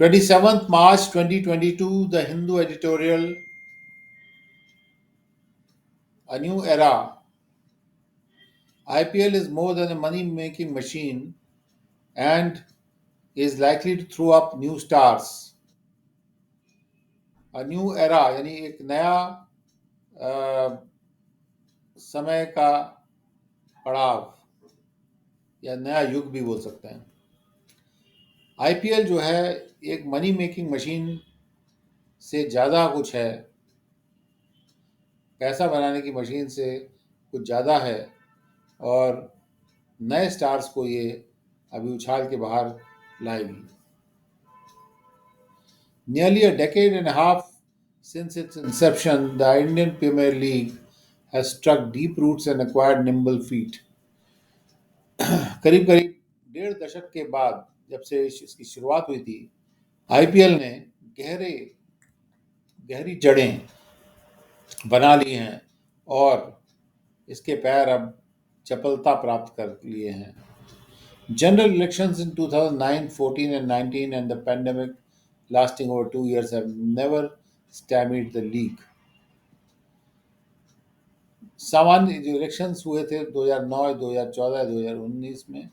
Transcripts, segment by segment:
27th March 2022, The Hindu editorial, a new era. IPL is more than a money making machine and is likely to throw up new stars. A new era यानी एक नया समय का पड़ाव या नया युग भी बोल सकते हैं। आईपीएल जो है एक मनी मेकिंग मशीन से ज़्यादा कुछ है, पैसा बनाने की मशीन से कुछ ज़्यादा है और नए स्टार्स को ये अभी उछाल के बाहर लाएगी। Nearly a decade and a half since its inception, the Indian Premier League has struck deep roots and acquired nimble feet. करीब करीब डेढ़ दशक के बाद जब से इसकी शुरुआत हुई थी, आईपीएल ने गहरे गहरी जड़ें बना ली हैं और इसके पैर अब चपलता प्राप्त कर लिए हैं। General elections in 2009, 14, and 19 and the pandemic lasting over 2 years have never stymied the league. सामान्य जो इलेक्शंस हुए थे 2009, 2014, 2019 में,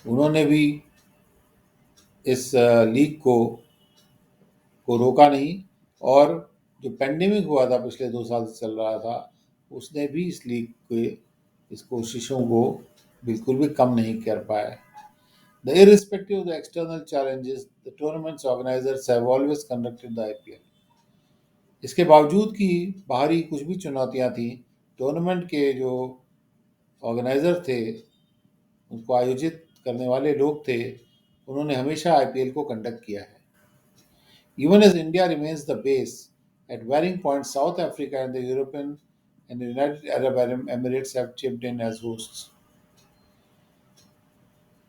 उन्होंने भी इस लीग को रोका नहीं और जो पेंडेमिक हुआ था पिछले 2 साल से चल रहा था, उसने भी इस लीग के इस कोशिशों को बिल्कुल भी कम नहीं कर पाया। The irrespective of the external challenges, the tournament's organizers have always conducted the IPL. इसके बावजूद कि बाहरी कुछ भी चुनौतियां थी, टूर्नामेंट के जो ऑर्गेनाइजर थे, उनको आयोजित करने वाले लोग थे, उन्होंने हमेशा आईपीएल को कंडक्ट किया है। Even as India remains the base, at varying points South Africa and the European and the United Arab Emirates have chipped in as hosts.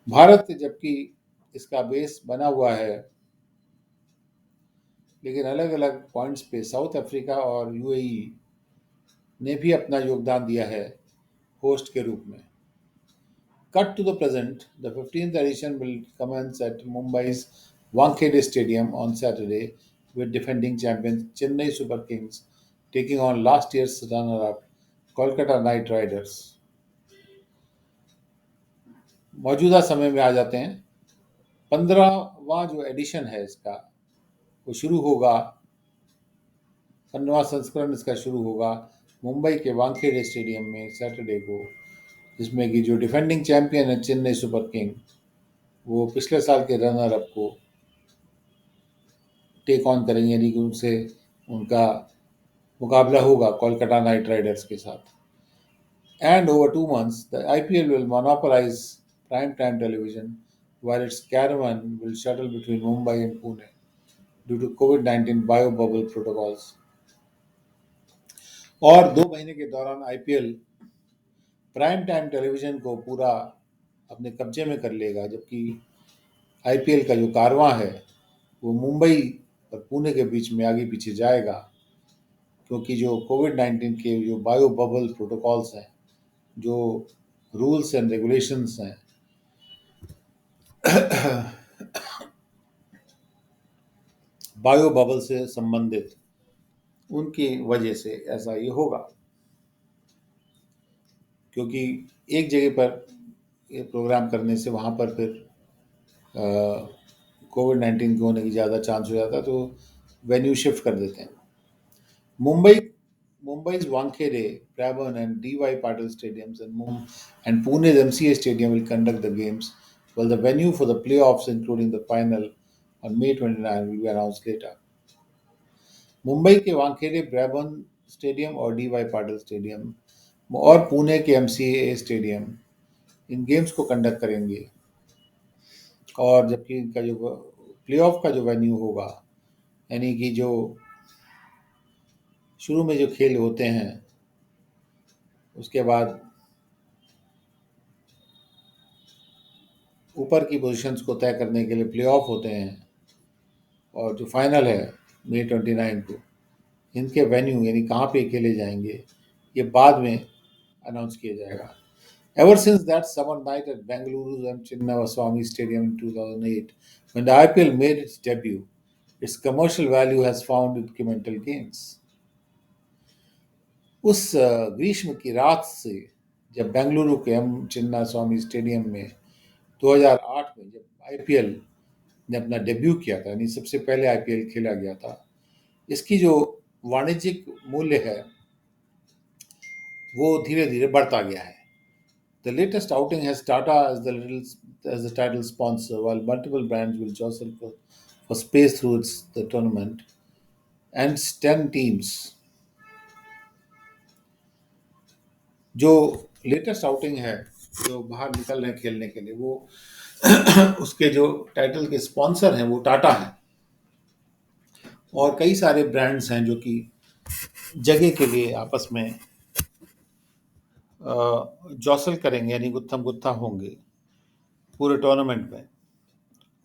Bharat जबकि इसका बेस बना हुआ है, लेकिन अलग अलग पॉइंट्स पे साउथ अफ्रीका और यूएई ने भी अपना योगदान दिया है होस्ट के रूप में। Cut to the present, the 15th edition will commence at Mumbai's Wankhede Stadium on Saturday with defending champions Chennai Super Kings taking on last year's runner-up Kolkata Knight Riders. मौजूदा समय में आ जाते हैं। 15वां जो एडिशन है इसका, वो शुरू होगा, 15वां संस्करण इसका शुरू होगा मुंबई के वानखेड़े स्टेडियम में सैटरडे को, जिसमें कि जो डिफेंडिंग चैंपियन है चेन्नई सुपर किंग, वो पिछले साल के रनर अप को टेक ऑन करेंगे, यानी कि उनसे उनका मुकाबला होगा कोलकाता नाइट राइडर्स के साथ। And over 2 months, the IPL will monopolize prime time television while its caravan will shuttle between Mumbai and Pune due to COVID-19 bio-bubble protocols. और 2 महीने के दौरान आईपीएल प्राइम टाइम टेलीविजन को पूरा अपने कब्जे में कर लेगा, जबकि आईपीएल का जो कारवां है वो मुंबई और पुणे के बीच में आगे पीछे जाएगा, क्योंकि जो कोविड-19 के जो बायो बबल प्रोटोकॉल्स हैं, जो रूल्स एंड रेगुलेशंस हैं, बायो बबल से संबंधित, उनकी वजह से ऐसा ये होगा। क्योंकि एक जगह पर ये प्रोग्राम करने से वहाँ पर फिर कोविड-19 के होने की ज़्यादा चांस हो जाता है, तो वेन्यू शिफ्ट कर देते हैं। Mumbai's Wankhede, Brabourne and D.Y. Patil stadiums and Pune's MCA Stadium will conduct the games, while the venue for the playoffs, including the final on May 29, will be announced later. Mumbai के Wankhede ब्रैबर्न stadium और D.Y.. Patil stadium और पुणे के MCA stadium इन games को conduct करेंगे, और जबकि इनका जो प्लेऑफ का जो वेन्यू होगा, यानी कि जो शुरू में जो खेल होते हैं, उसके बाद ऊपर की पोजीशंस को तय करने के लिए प्लेऑफ होते हैं, और जो फाइनल है May 29 को, इनके वेन्यू यानी कहाँ पे खेले जाएंगे, ये बाद में अनाउंस किया जाएगा। Ever since that summer night at Bengaluru's M. Chinnaswamy Stadium in 2008, When the IPL made its debut, its commercial value has found incremental gains. उस ग्रीष्म की रात से जब बेंगलुरु के एम चिन्ना स्वामी स्टेडियम में 2008 में जब आईपीएल ने अपना डेब्यू किया था, यानी सबसे पहले आईपीएल खेला गया था, इसकी जो वाणिज्यिक मूल्य है वो धीरे धीरे बढ़ता गया है. The latest outing has Tata as the title sponsor, while multiple brands will jostle for space through the tournament. And 10 teams. जो लेटेस्ट आउटिंग है, जो बाहर निकल रहे हैं खेलने के लिए, वो उसके जो टाइटल के स्पॉन्सर हैं वो टाटा है, और कई सारे ब्रांड्स हैं जो कि जगह के लिए आपस में जौसल करेंगे, यानी गुत्थम गुत्था होंगे पूरे टूर्नामेंट में,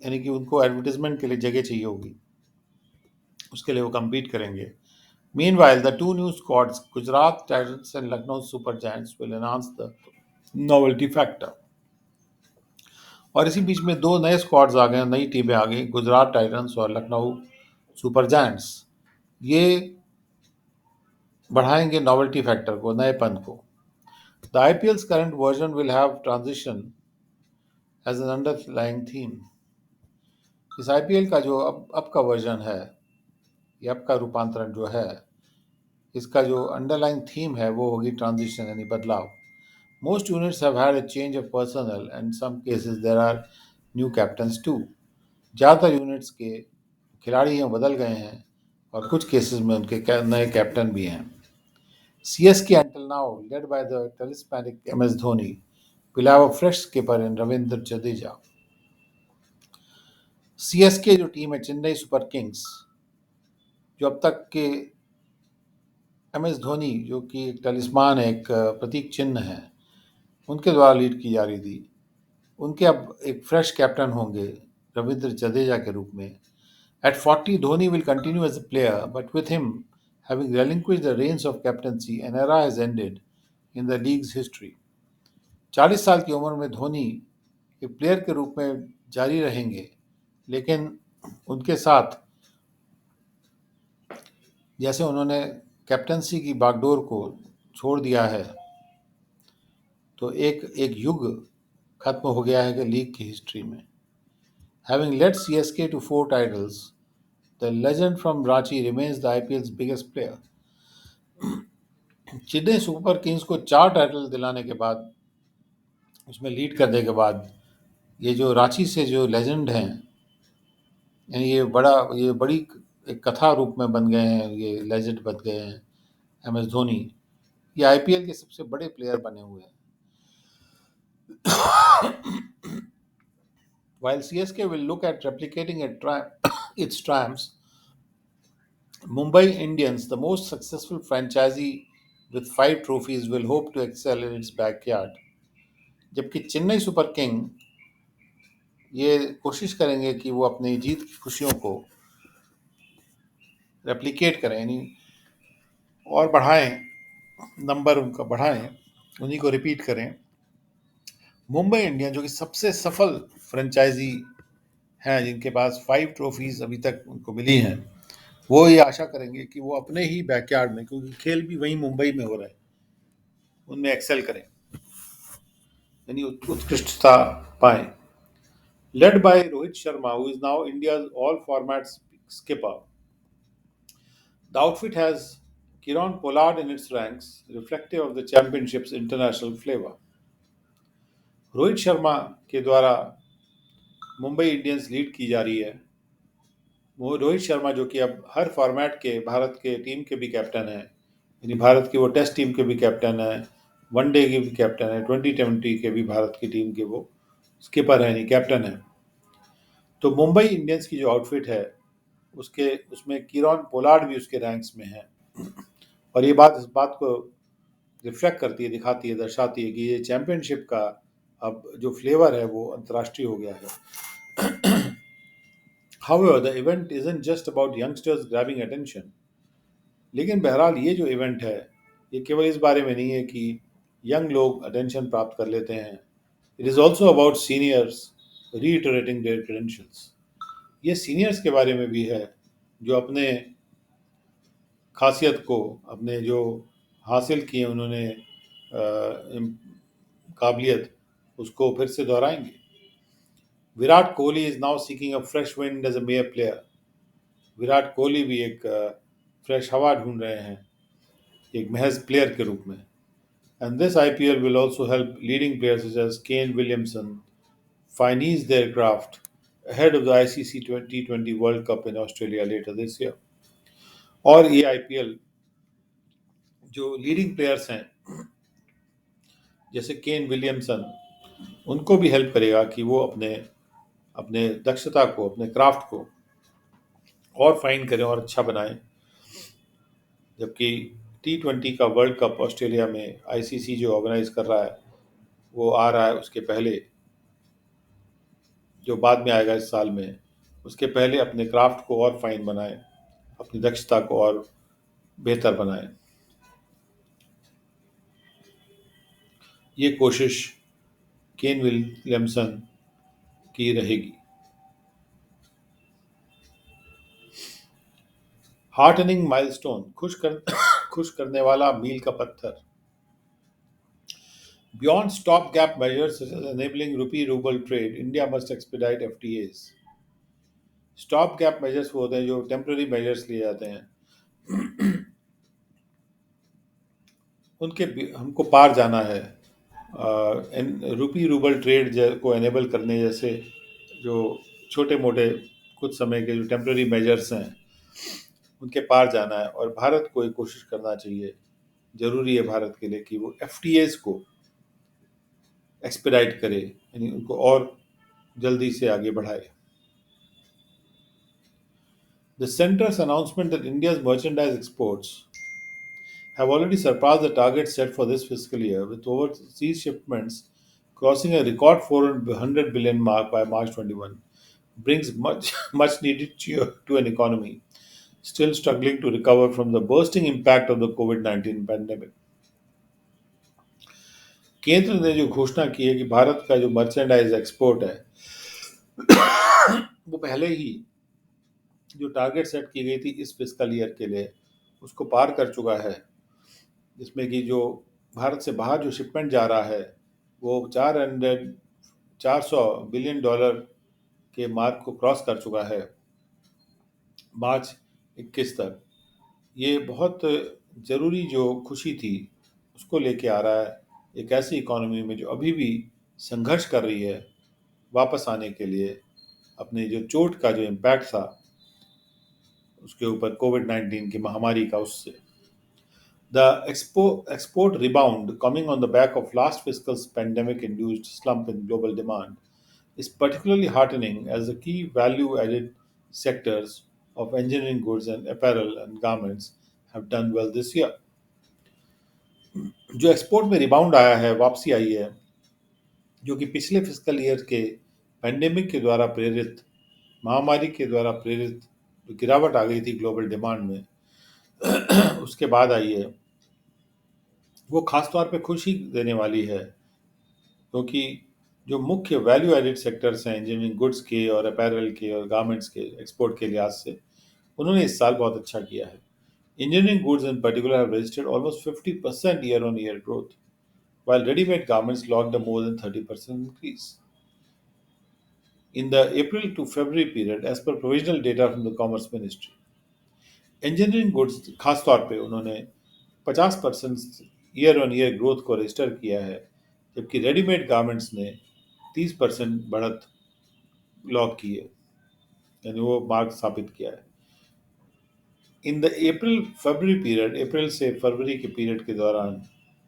यानी कि उनको एडवर्टीजमेंट के लिए जगह चाहिए होगी, उसके लिए वो compete करेंगे. Meanwhile, the two new squads, Gujarat Titans and Lucknow Super Giants, will enhance the novelty factor. और इसी बीच में दो नए स्क्वाड्स आ गए, नई टीमें आ गई, गुजरात टाइटंस और लखनऊ सुपर जायंट्स. ये बढ़ाएंगे नॉवेल्टी फैक्टर को, नएपन को. The IPL's current version will have transition as an underlying theme. इस आईपीएल का जो अब का वर्जन है, ये अब का रूपांतरण जो है, इसका जो अंडरलाइंग थीम है वो होगी ट्रांजिशन, यानी बदलाव. Most units have had a change of personnel, and in some cases there are new captains too. ज़्यादातर यूनिट्स के खिलाड़ी हैं बदल गए हैं, और कुछ केसेस में उनके नए कैप्टन भी हैं. CSK until now, led by the talismanic MS Dhoni, will have a fresh skipper in Ravindra Jadeja. CSK जो टीम है, चेन्नई सुपर किंग्स, जो अब तक के MS धोनी जो कि एक टलिस्मान है, एक प्रतीक चिन्ह है, उनके द्वारा लीड की जा रही थी, उनके अब एक फ्रेश कैप्टन होंगे रविंद्र जडेजा के रूप में. At 40, Dhoni will continue as a player, but with him having relinquished the reins of captaincy, an era has ended in the league's history. 40 साल की उम्र में धोनी एक प्लेयर के रूप में जारी रहेंगे, लेकिन उनके साथ जैसे उन्होंने कैप्टनसी की बागडोर को छोड़ दिया है, तो एक युग खत्म हो गया है कि लीग की हिस्ट्री में. Having led CSK to 4 titles, the legend from Ranchi remains the IPL's biggest player. Chennai super Kings को 4 टाइटल दिलाने के बाद, उसमें लीड करने के बाद, ये जो रांची से जो लेजेंड हैं, यानी ये बड़ी एक कथा रूप में बन गए हैं, ये लेजेंड बन गए हैं MS धोनी. ये आईपीएल के सबसे बड़े प्लेयर बने हुए हैं. While CSK will look at replicating its triumphs, Mumbai Indians, the most successful franchisee with 5 trophies, will hope to excel in its backyard. जबकि चेन्नई सुपर किंग ये कोशिश करेंगे कि वो अपनी जीत की खुशियों को रेप्लिकेट करें, यानी और बढ़ाएं, नंबर उनका बढ़ाएं, उन्हीं को रिपीट करें. मुंबई इंडियंस जो कि सबसे सफल फ्रेंचाइजी हैं, जिनके पास 5 ट्रॉफीज अभी तक उनको मिली हैं, वो ये आशा करेंगे कि वो अपने ही बैकयार्ड में, क्योंकि खेल भी वहीं मुंबई में हो रहा है, उनमें एक्सेल करें, यानी उत्कृष्टता पाएं. Led by Rohit Sharma, who is now India's all-formats skipper, the outfit has Kiran Pollard in its ranks, reflective of the championship's international flavor. Rohit Sharma के द्वारा मुंबई इंडियंस लीड की जा रही है. वो रोहित शर्मा जो कि अब हर फॉर्मेट के भारत के टीम के भी कैप्टन है, यानी भारत की वो टेस्ट टीम के भी कैप्टन है, वनडे के भी कैप्टन है, 2020 के भी भारत की टीम के वो स्किपर है, यानी कैप्टन है. तो मुंबई इंडियंस की जो आउटफिट है उसमें किरण पोलार्ड भी उसके रैंक्स में है, और ये बात इस बात को रिफ्लेक्ट करती है, दिखाती है, दर्शाती है कि ये चैंपियनशिप का अब जो फ्लेवर है वो अंतर्राष्ट्रीय हो गया है. However, the event isn't just about youngsters grabbing attention. लेकिन बहरहाल ये जो इवेंट है, ये केवल इस बारे में नहीं है कि यंग लोग अटेंशन प्राप्त कर लेते हैं. It is also about seniors reiterating their credentials. ये सीनियर्स के बारे में भी है, जो अपने खासियत को, अपने जो हासिल किए उन्होंने काबिलियत, उसको फिर से दोहराएंगे। Virat Kohli is now seeking a fresh wind as a major player. Virat Kohli भी एक फ्रेश हवा ढूंढ रहे हैं एक महज प्लेयर के रूप में। And this IPL will also help leading players such as Ken Williamson finese their craft ahead of the ICC T20 World Cup in Australia later this year. और ये आईपीएल जो लीडिंग प्लेयर्स हैं जैसे Kane Williamson, उनको भी help करेगा कि वो अपने अपने दक्षता को, अपने क्राफ्ट को और फाइन करें और अच्छा बनाएं। जबकि T20 का वर्ल्ड कप ऑस्ट्रेलिया में आईसीसी जो ऑर्गेनाइज कर रहा है, वो आ रहा है उसके पहले, जो बाद में आएगा इस साल में, उसके पहले अपने क्राफ्ट को और फाइन बनाएं, अपनी दक्षता को और बेहतर बनाएं। ये कोशिश केन विलियमसन की रहेगी। हार्टनिंग माइलस्टोन, खुश करने वाला मील का पत्थर। Beyond stopgap measures such as enabling rupee ruble trade, India must expedite FTAs. Stop gap measures वो होते हैं जो टेम्पररी मेजर्स लिए जाते हैं, उनके हमको पार जाना है। रूपी रूबल ट्रेड को एनेबल करने जैसे जो छोटे मोटे कुछ समय के जो टेम्पररी मेजर्स हैं, उनके पार जाना है। और भारत को एक कोशिश करना चाहिए, जरूरी है भारत के लिए, कि वो एफटीएस को एक्सपेडाइट करे, यानी उनको और जल्दी से आगे बढ़ाए। The center's announcement that India's merchandise exports have already surpassed the target set for this fiscal year, with overseas shipments crossing a record 400 billion mark by March 21, brings much needed cheer to an economy still struggling to recover from the bursting impact of the COVID-19 pandemic. केंद्र ने जो घोषणा की है कि भारत का जो merchandise export है, वो पहले ही जो टारगेट सेट की गई थी इस फिस्कल ईयर के लिए, उसको पार कर चुका है। जिसमें कि जो भारत से बाहर जो शिपमेंट जा रहा है, वो 400 बिलियन डॉलर के मार्क को क्रॉस कर चुका है मार्च 21 तक। ये बहुत ज़रूरी जो खुशी थी, उसको लेके आ रहा है एक ऐसी इकोनॉमी में जो अभी भी संघर्ष कर रही है वापस आने के लिए, अपने जो चोट का जो इम्पैक्ट था उसके ऊपर, कोविड-19 की महामारी का, उससे। The export rebound, coming on the back of last fiscal's pandemic-induced slump in global demand, is particularly heartening as the key value-added sectors of engineering goods and apparel and garments have done well this year. जो export में rebound आया है, वापसी आई है, जो कि पिछले fiscal year के पैंडेमिक के द्वारा प्रेरित, महामारी के द्वारा प्रेरित जो गिरावट आ गई थी ग्लोबल डिमांड में, उसके बाद आई है, वो खास तौर पे खुशी देने वाली है। क्योंकि जो मुख्य वैल्यू एडिड सेक्टर्स हैं इंजीनियरिंग गुड्स के और अपैरल के और गारमेंट्स के एक्सपोर्ट के लिहाज से, उन्होंने इस साल बहुत अच्छा किया है। Engineering goods in particular have registered almost 50% year-on-year growth, while ready-made garments logged a more than 30% increase. In the April to February period, as per provisional data from the Commerce Ministry, engineering goods खास तौर पे उन्होंने 50% year on year growth को register किया है, जबकि readymade garments ने 30% बढ़त लॉक की है, यानी वो मार्क स्थापित किया है। In the April February period, अप्रैल से फरवरी के पीरियड के दौरान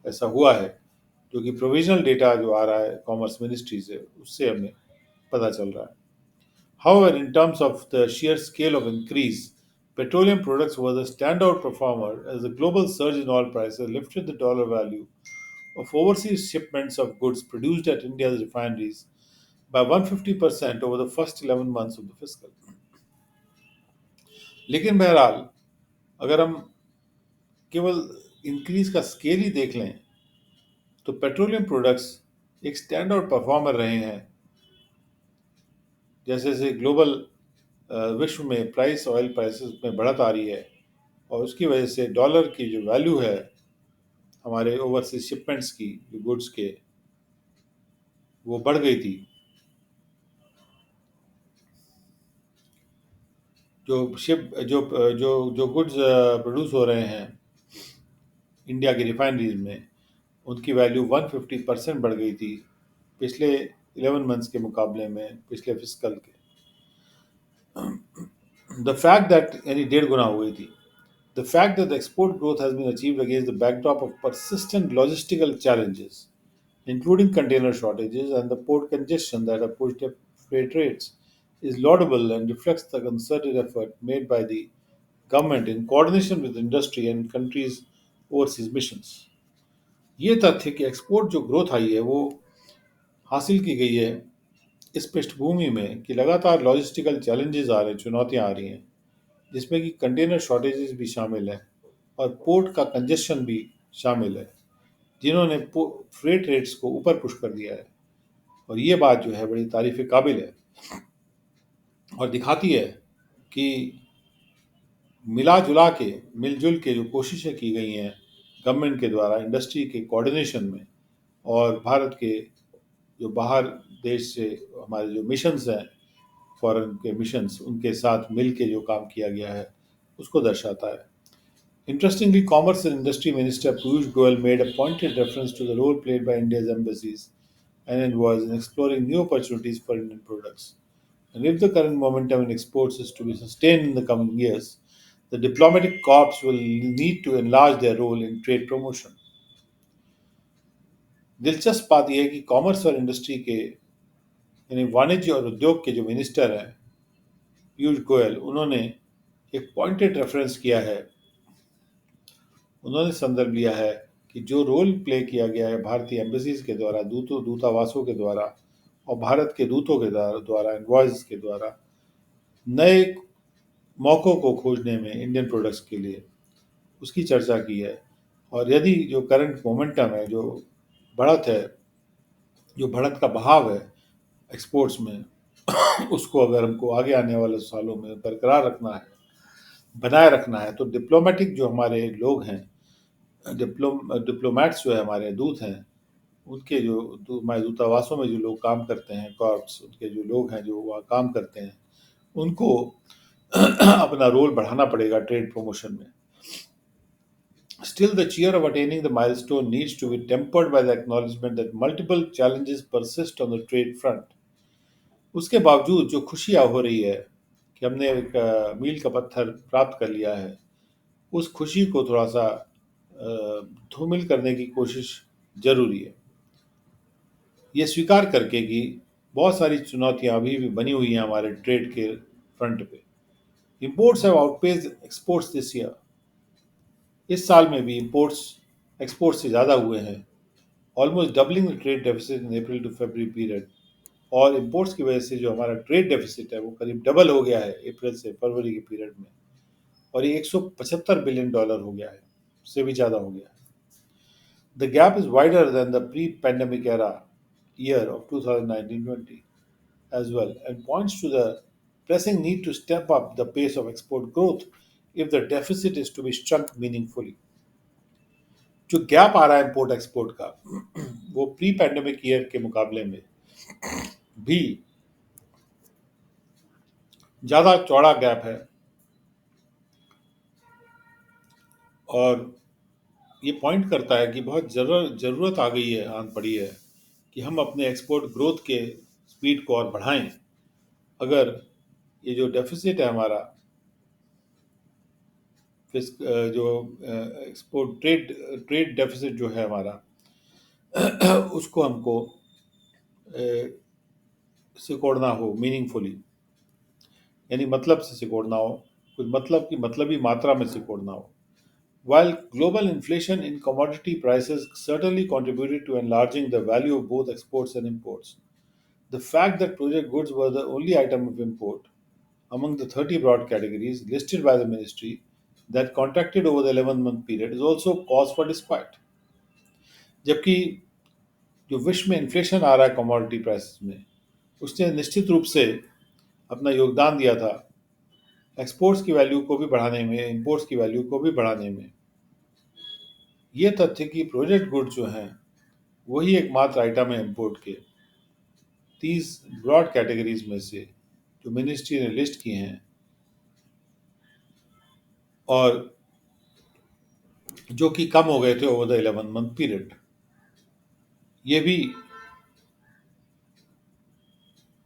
ऐसा हुआ है, जो कि प्रोविजनल डेटा जो आ रहा है कॉमर्स मिनिस्ट्री से, उससे हमें पता चल रहा है। However, in terms of the sheer scale of increase, petroleum products were the standout performer as the global surge in oil prices lifted the dollar value of overseas shipments of goods produced at India's refineries by 150% over the first 11 months of the fiscal. लेकिन बहरहाल, अगर हम केवल increase का scale ही देख लें, तो petroleum products एक स्टैंड आउट परफॉर्मर रहे हैं। जैसे जैसे ग्लोबल विश्व में ऑयल प्राइसेस में बढ़त आ रही है, और उसकी वजह से डॉलर की जो वैल्यू है हमारे ओवरसीज शिपमेंट्स की, जो गुड्स के, वो बढ़ गई थी। जो शिप जो जो जो गुड्स प्रोड्यूस हो रहे हैं इंडिया की रिफाइनरीज में, उनकी वैल्यू 150% बढ़ गई थी पिछले 11 मंथ्स के मुकाबले में, पिछले फिस्कल के। द फैक्ट दैट यानी 1.5 गुना हो गई थी। The fact that the export growth has been achieved against the backdrop of persistent logistical challenges, including container shortages and the port congestion that have pushed up freight rates, is laudable and reflects the concerted effort made by the government in coordination with industry and countries' overseas missions. ये तथ्य कि export जो growth आई है वो हासिल की गई है इस पृष्ठभूमि में कि लगातार लॉजिस्टिकल चैलेंजेस आ रहे हैं, चुनौतियां आ रही हैं, जिसमें कि कंटेनर शॉर्टेजेस भी शामिल है और पोर्ट का कंजेशन भी शामिल है, जिन्होंने फ्रेट रेट्स को ऊपर पुश कर दिया है। और ये बात जो है बड़ी तारीफ काबिल है, और दिखाती है कि मिलजुल के जो कोशिशें की गई हैं गवर्नमेंट के द्वारा इंडस्ट्री के कोऑर्डिनेशन में, और भारत के जो बाहर देश से हमारे जो मिशंस हैं, फॉरेन के मिशंस, उनके साथ मिल के जो काम किया गया है, उसको दर्शाता है। Interestingly, Commerce and Industry Minister Piyush Goyal made a pointed reference to the role played by India's embassies and envoys in exploring new opportunities for Indian products. And if the current momentum in exports is to be sustained in the coming years, the diplomatic corps will need to enlarge their role in trade promotion. दिलचस्प बात यह है कि commerce और industry के यानी वाणिज्य और उद्योग के जो मिनिस्टर हैं पीयूष गोयल, उन्होंने एक पॉइंटेड रेफरेंस किया है, उन्होंने संदर्भ लिया है कि जो रोल प्ले किया गया है भारतीय एम्बेसीज के द्वारा, दूतावासों के द्वारा और भारत के दूतों के द्वारा एनवॉयज के द्वारा नए मौक़ों को खोजने में इंडियन प्रोडक्ट्स के लिए, उसकी चर्चा की है। और यदि जो करंट मोमेंटम है, जो बढ़त है, जो बढ़त का बहाव है एक्सपोर्ट्स में, उसको अगर हमको आगे आने वाले सालों में बरकरार रखना है, बनाए रखना है, तो डिप्लोमेटिक जो हमारे लोग हैं, डिप्लोमैट्स जो है, हमारे दूत हैं, उनके जो हमारे दूतावासों में जो लोग काम करते हैं, कॉर्प्स, उनके जो लोग हैं जो वहाँ काम करते हैं, उनको अपना रोल बढ़ाना पड़ेगा ट्रेड प्रमोशन में। Still, the cheer of attaining the milestone needs to be tempered by the acknowledgement that multiple challenges persist on the trade front. उसके बावजूद जो खुशियाँ हो रही है कि हमने एक मील का पत्थर प्राप्त कर लिया है, उस खुशी को थोड़ा सा धूमिल करने की कोशिश जरूरी है, ये स्वीकार करके कि बहुत सारी चुनौतियां अभी भी बनी हुई हैं हमारे ट्रेड के फ्रंट पे। Imports have outpaced exports this year. इस साल में भी इंपोर्ट्स एक्सपोर्ट्स से ज़्यादा हुए हैं, almost doubling the trade deficit in April to February period. और इंपोर्ट्स की वजह से जो हमारा ट्रेड डेफिसिट है वो करीब डबल हो गया है अप्रैल से फरवरी के पीरियड में, और ये $175 बिलियन हो गया है, उससे भी ज़्यादा हो गया है। The gap is wider than the pre-pandemic era year of 2019-20 as well, and points to the pressing need to step up the pace of export growth if the deficit is to be shrunk meaningfully. जो gap आ रहा है import export का, वो pre pandemic year के मुकाबले में भी ज़्यादा चौड़ा गैप है, और ये पॉइंट करता है कि बहुत ज़रूरत आ गई है, आन पड़ी है कि हम अपने एक्सपोर्ट ग्रोथ के स्पीड को और बढ़ाएं। अगर ये जो डेफिसिट है हमारा, जो एक्सपोर्ट ट्रेड डेफिसिट जो है हमारा, उसको हमको सिकोड़ना हो मीनिंगफुली, यानी मतलब से सिकोड़ना हो, कुछ मतलब की मतलबी मात्रा में सिकोड़ना हो। While global inflation in commodity prices certainly contributed to enlarging the value of both exports and imports, the fact that project goods were the only item of import among the 30 broad categories listed by the ministry that contracted over the 11-month period is also cause for despite. जबकि जो विश्व में inflation आ रहा है commodity prices में, उसने निश्चित रूप से अपना योगदान दिया था एक्सपोर्ट्स की वैल्यू को भी बढ़ाने में, इंपोर्ट्स की वैल्यू को भी बढ़ाने में। ये तथ्य कि प्रोजेक्ट गुड्स जो हैं वही एकमात्र आइटम है इंपोर्ट के 30 ब्रॉड कैटेगरीज में से जो मिनिस्ट्री ने लिस्ट की हैं, और जो कि कम हो गए थे ओवर द 11 मंथ पीरियड। ये भी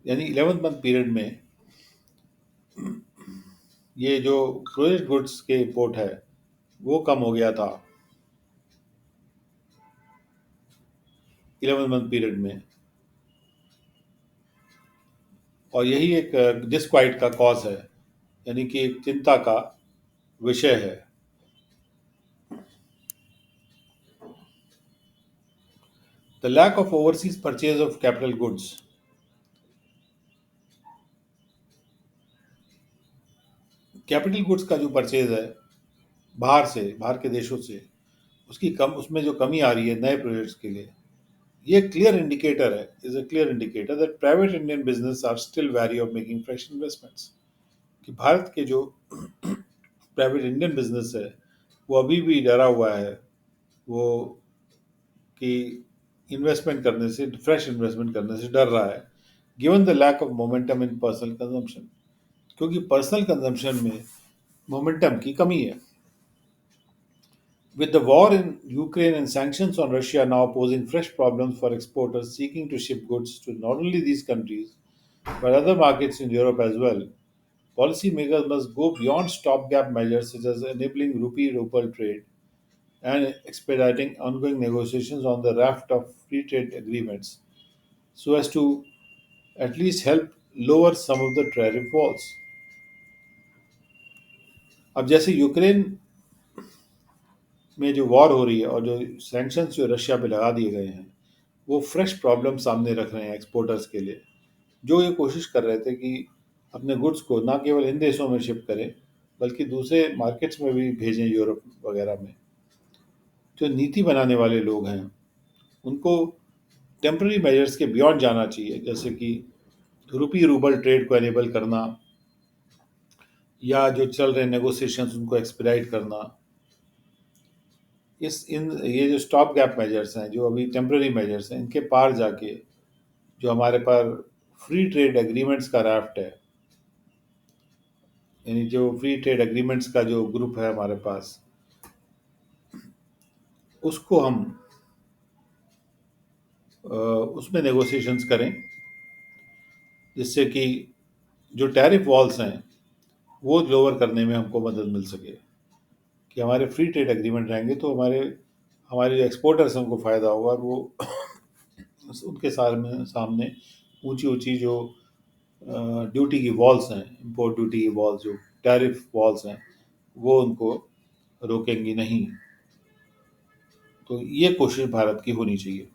यानी 11 मंथ पीरियड में ये जो प्रोजेक्ट गुड्स के इंपोर्ट है वो कम हो गया था 11 मंथ पीरियड में, और यही एक डिस्क्वाइट का कॉज है, यानी कि एक चिंता का विषय है। The lack of overseas purchase of capital goods. Capital goods का जो परचेज है बाहर से, बाहर के देशों से, उसकी कम, उसमें जो कमी आ रही है नए प्रोजेक्ट्स के लिए, ये क्लियर इंडिकेटर है, is a clear indicator that private Indian business are still wary of making fresh investments. कि भारत के जो प्राइवेट इंडियन बिजनेस है वो अभी भी डरा हुआ है, वो कि इन्वेस्टमेंट करने से, फ्रेश इन्वेस्टमेंट करने से डर रहा है, given the lack of momentum in personal consumption. क्योंकि पर्सनल कंजम्पशन में मोमेंटम की कमी है। With the war in Ukraine and sanctions on Russia now posing fresh problems for exporters seeking to ship goods to not only these countries but other markets in Europe as well, policymakers must go beyond stopgap measures such as enabling rupee ruble trade and expediting ongoing negotiations on the raft of free trade agreements so as to at least help lower some of the tariff walls. अब जैसे Ukraine में जो war हो रही है और जो sanctions जो रशिया पे लगा दिए गए हैं वो फ्रेश प्रॉब्लम सामने रख रहे हैं एक्सपोर्टर्स के लिए, जो ये कोशिश कर रहे थे कि अपने गुड्स को ना केवल इन देशों में शिप करें बल्कि दूसरे मार्केट्स में भी भेजें, यूरोप वगैरह में। जो नीति बनाने वाले लोग हैं उनको टेम्पररी मेजर्स के बियॉन्ड जाना चाहिए, जैसे कि रुपी रूबल ट्रेड को एनेबल करना, या जो चल रहे नेगोशिएशंस उनको एक्सपेडाइट करना। इस इन ये जो स्टॉप गैप मेजर्स हैं, जो अभी टेम्पररी मेजर्स हैं, इनके पार जाके जो हमारे पास फ्री ट्रेड एग्रीमेंट्स का राफ्ट है, यानी जो फ्री ट्रेड एग्रीमेंट्स का जो ग्रुप है हमारे पास, उसको हम उसमें नेगोशिएशंस करें, जिससे कि जो टैरिफ वॉल्स हैं वो लोअर करने में हमको मदद मिल सके। कि हमारे फ्री ट्रेड एग्रीमेंट रहेंगे तो हमारे हमारे जो एक्सपोर्टर्स हैं उनको फ़ायदा होगा, और वो उनके सामने सामने ऊंची ऊंची जो ड्यूटी की वॉल्स हैं, इंपोर्ट ड्यूटी की वॉल्स, जो टैरिफ वॉल्स हैं, वो उनको रोकेंगी नहीं। तो ये कोशिश भारत की होनी चाहिए।